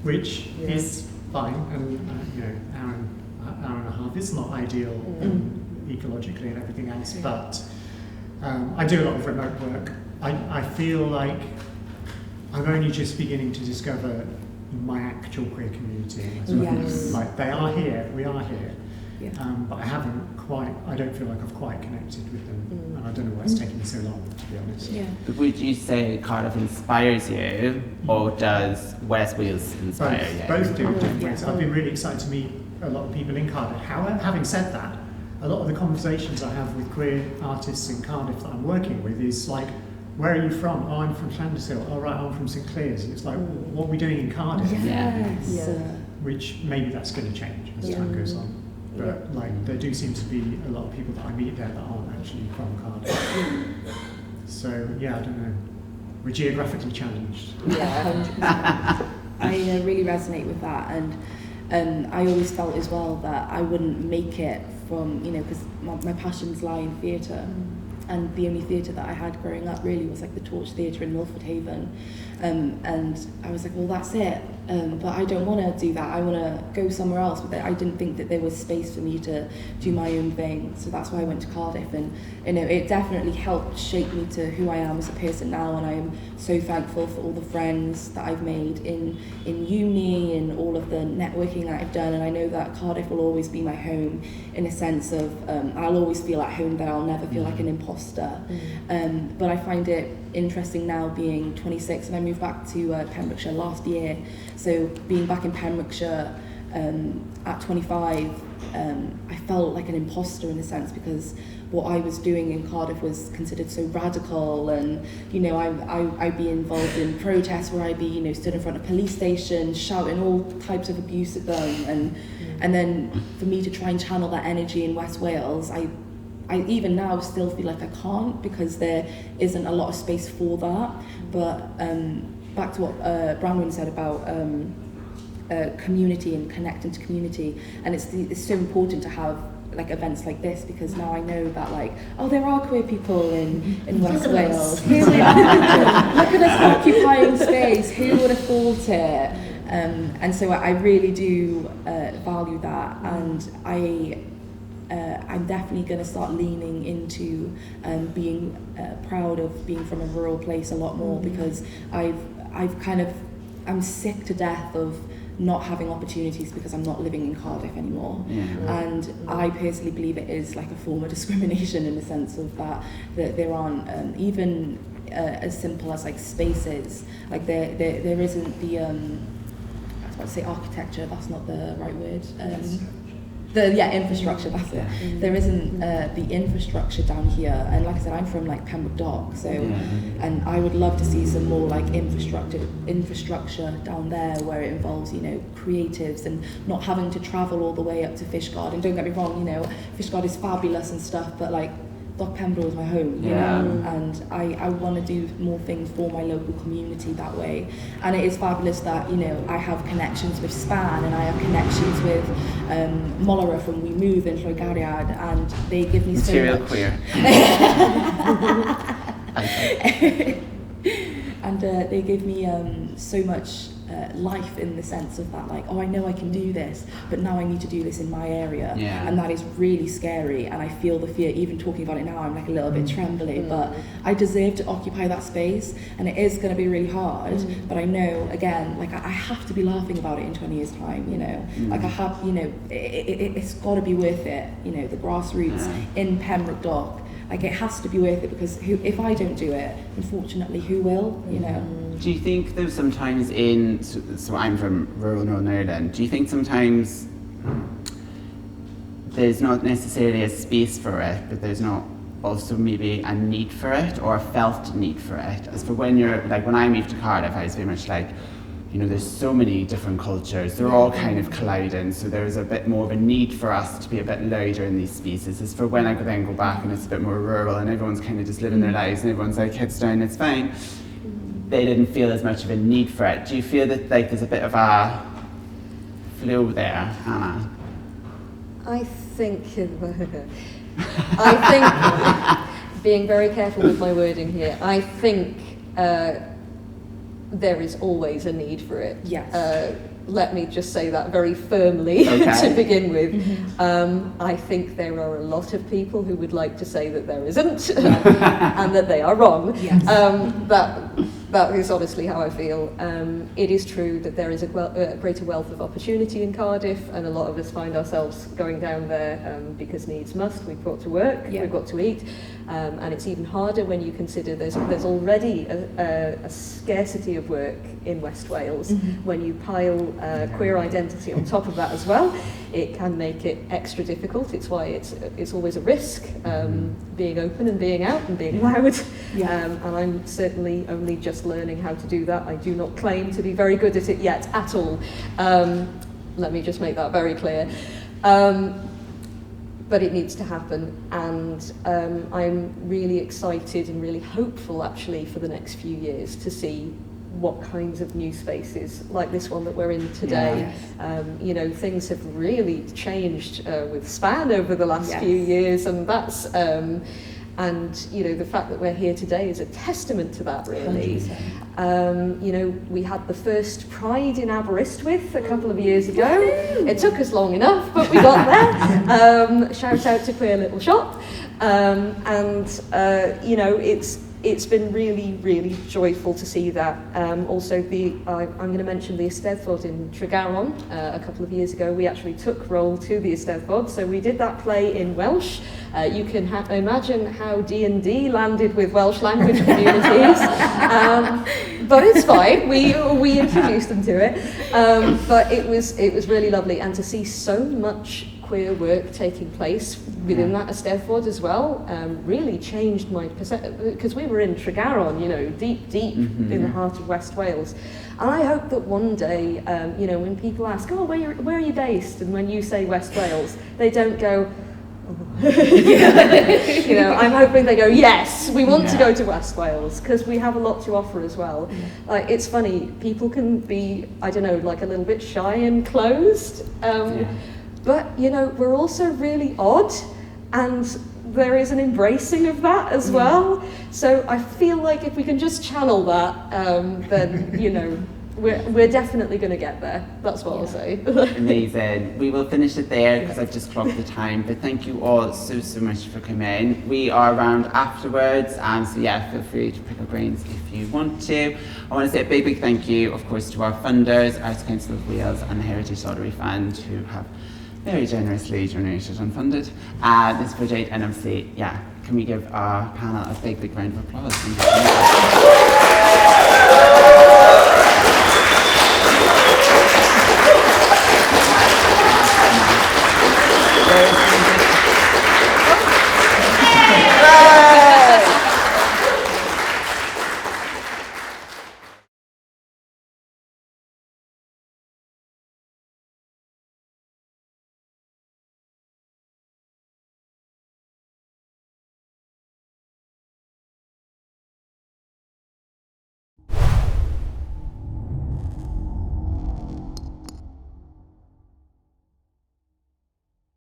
which is fine, and hour and a half is not ideal ecologically and everything else, but I do a lot of remote work. I feel like I'm only just beginning to discover my actual queer community. Like, they are here, we are here, but I don't feel like I've quite connected with them, and I don't know why it's taken me so long, to be honest. But would you say Cardiff inspires you, or does West Wales inspire you? Both do different ways. I've been really excited to meet a lot of people in Cardiff. Having said that, a lot of the conversations I have with queer artists in Cardiff that I'm working with is like, where are you from? Oh, I'm from Llandyshill. Oh, right, I'm from St Clears. And it's like, what are we doing in Cardiff? Yes. Yeah. Which maybe that's going to change as time goes on. But like, there do seem to be a lot of people that I meet there that aren't actually from Cardiff. So yeah, I don't know. We're geographically challenged. Yeah, I really resonate with that, and I always felt as well that I wouldn't make it from, because my passions lie in theatre, and the only theatre that I had growing up really was like the Torch Theatre in Milford Haven, and I was like, well, that's it. But I don't want to do that. I want to go somewhere else. But I didn't think that there was space for me to do my own thing. So that's why I went to Cardiff, and it definitely helped shape me to who I am as a person now. And I am so thankful for all the friends that I've made in uni and all of the networking that I've done. And I know that Cardiff will always be my home, in a sense of I'll always feel at home there. I'll never feel like an imposter. But I find it interesting now, being 26, and I moved back to Pembrokeshire last year. So being back in Pembrokeshire at 25, I felt like an imposter in a sense, because what I was doing in Cardiff was considered so radical, and I'd be involved in protests where I'd be stood in front of police stations shouting all types of abuse at them, and then for me to try and channel that energy in West Wales, I even now still feel like I can't, because there isn't a lot of space for that. But back to what Branwen said about community and connecting to community, and it's so important to have like events like this, because now I know that there are queer people in West Wales. Look at us occupying space. Who would have thought it? And so I really do value that, and I'm definitely going to start leaning into being proud of being from a rural place a lot more, because I'm sick to death of not having opportunities because I'm not living in Cardiff anymore. And I personally believe it is like a form of discrimination, in the sense of that there aren't even as simple as like spaces, like there isn't the I was about to say architecture, that's not the right word. Infrastructure, that's it. There isn't the infrastructure down here, and like I said, I'm from like Pembroke Dock, so and I would love to see some more like infrastructure down there, where it involves creatives and not having to travel all the way up to Fishguard. And don't get me wrong, Fishguard is fabulous and stuff, but like Dock Pembrokeshire is my home, and I want to do more things for my local community that way. And it is fabulous that I have connections with Span, and I have connections with Molara from We Move in Lloegariad, and they give me Material so much. queer. And they give me so much life, in the sense of that, like, I know I can do this, but now I need to do this in my area, and that is really scary, and I feel the fear. Even talking about it now, I'm like a little bit trembly, but I deserve to occupy that space, and it is going to be really hard, but I know, again, like I have to be laughing about it in 20 years time, like I have, it's got to be worth it, the grassroots in Pembroke Dock. Like, it has to be worth it, because if I don't do it, unfortunately, who will, Do you think there's sometimes so I'm from rural Northern Ireland, do you think sometimes there's not necessarily a space for it, but there's not also maybe a need for it, or a felt need for it? As for when I moved to Cardiff, I was very much like, there's so many different cultures, they're all kind of colliding, so there's a bit more of a need for us to be a bit louder in these spaces. As for when I then go back and it's a bit more rural and everyone's kind of just living their lives and everyone's like, heads down, it's fine, they didn't feel as much of a need for it. Do you feel that there's a bit of a flow there, Hannah? I think being very careful with my wording here, I think there is always a need for it. Yes. Let me just say that very firmly to begin with. I think there are a lot of people who would like to say that there isn't, and that they are wrong. Yes. That is honestly how I feel. It is true that there is a greater wealth of opportunity in Cardiff, and a lot of us find ourselves going down there because needs must. We've got to work, we've got to eat. And it's even harder when you consider there's already a scarcity of work in West Wales. When you pile queer identity on top of that as well, it can make it extra difficult. It's why it's always a risk, being open and being out and being loud. And I'm certainly only just learning how to do that. I do not claim to be very good at it yet at all. Let me just make that very clear. But it needs to happen, and I'm really excited and really hopeful actually for the next few years to see what kinds of new spaces like this one that we're in today. You know, things have really changed with SPAN over the last few years, and that's and you know, the fact that we're here today is a testament to that, really. You know, we had the first Pride in Aberystwyth a couple of years ago. It took us long enough, but we got there. Shout out to Queer Little Shop. You know, it's been really, really joyful to see that. Also, I'm going to mention the Eisteddfod in Tregaron. A couple of years ago, we actually took roll to the Eisteddfod, so we did that play in Welsh. You can imagine how D&D landed with Welsh language communities, but it's fine. We introduced them to it, but it was really lovely, and to see so much queer work taking place within that Eisteddfod as well really changed my perception, because we were in Tregaron, you know, deep in the heart of West Wales. And I hope that one day, you know, when people ask, oh, where are you based? And when you say West Wales, they don't go, oh. You know, I'm hoping they go, yes, we want to go to West Wales, because we have a lot to offer as well. Like, it's funny, people can be, I don't know, like a little bit shy and closed. But, you know, we're also really odd, and there is an embracing of that as well. So I feel like if we can just channel that, then, you know, we're definitely going to get there. That's what I'll say. Amazing. We will finish it there because I've just clocked the time. But thank you all so much for coming. We are around afterwards, so yeah, feel free to pick our brains if you want to. I want to say a big thank you, of course, to our funders, Arts Council of Wales and the Heritage Lottery Fund, who have very generously donated and funded this project. And obviously, yeah, can we give our panel a big round of applause?